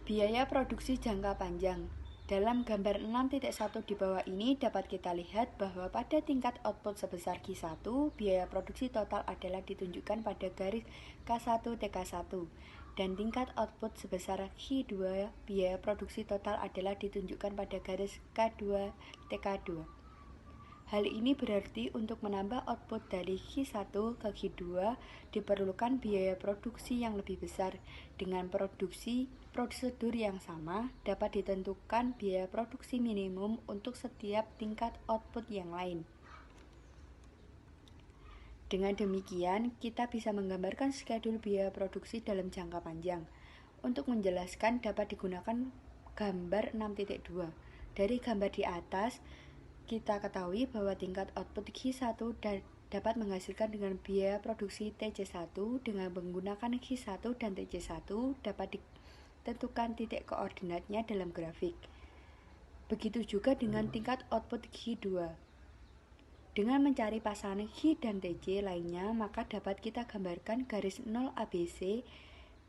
Biaya produksi jangka panjang. Dalam gambar 6.1 di bawah ini dapat kita lihat bahwa pada tingkat output sebesar Q1, biaya produksi total adalah ditunjukkan pada garis K1 TK1 dan tingkat output sebesar Q2, biaya produksi total adalah ditunjukkan pada garis K2 TK2. Hal ini berarti untuk menambah output dari Q1 ke Q2 diperlukan biaya produksi yang lebih besar. Dengan prosedur yang sama, dapat ditentukan biaya produksi minimum untuk setiap tingkat output yang lain. Dengan demikian, kita bisa menggambarkan schedule biaya produksi dalam jangka panjang. Untuk menjelaskan dapat digunakan gambar 6.2. Dari gambar di atas, kita ketahui bahwa tingkat output Q1 dapat menghasilkan dengan biaya produksi TC1 dengan menggunakan Q1 dan TC1 dapat ditentukan titik koordinatnya dalam grafik. Begitu juga dengan tingkat output Q2. Dengan mencari pasangan Q dan TC lainnya, maka dapat kita gambarkan garis 0 ABC.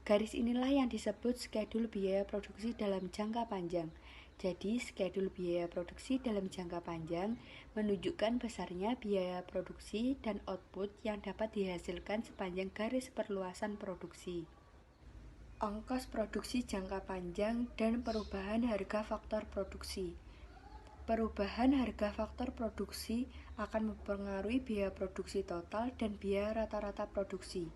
Garis inilah yang disebut schedule biaya produksi dalam jangka panjang. Jadi, schedule biaya produksi dalam jangka panjang menunjukkan besarnya biaya produksi dan output yang dapat dihasilkan sepanjang garis perluasan produksi. Ongkos produksi jangka panjang dan perubahan harga faktor produksi. Perubahan harga faktor produksi akan mempengaruhi biaya produksi total dan biaya rata-rata produksi.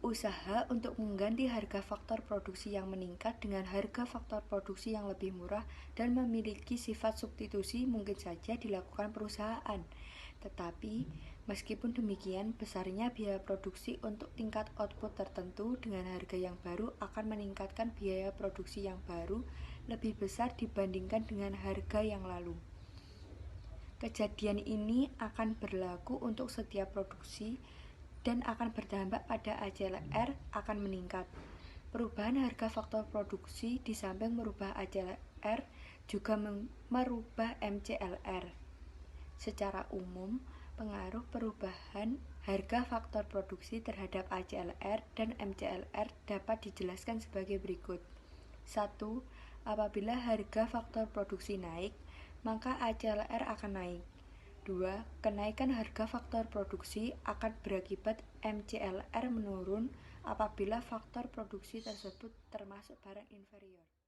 Usaha untuk mengganti harga faktor produksi yang meningkat dengan harga faktor produksi yang lebih murah dan memiliki sifat substitusi mungkin saja dilakukan perusahaan. Tetapi, meskipun demikian, besarnya biaya produksi untuk tingkat output tertentu dengan harga yang baru akan meningkatkan biaya produksi yang baru lebih besar dibandingkan dengan harga yang lalu. Kejadian ini akan berlaku untuk setiap produksi dan akan berdampak pada ACLR akan meningkat. Perubahan harga faktor produksi di samping merubah ACLR juga merubah MCLR. Secara umum, pengaruh perubahan harga faktor produksi terhadap ACLR dan MCLR dapat dijelaskan sebagai berikut. 1. Apabila harga faktor produksi naik, maka ACLR akan naik. 2. Kenaikan harga faktor produksi akan berakibat MCLR menurun apabila faktor produksi tersebut termasuk barang inferior.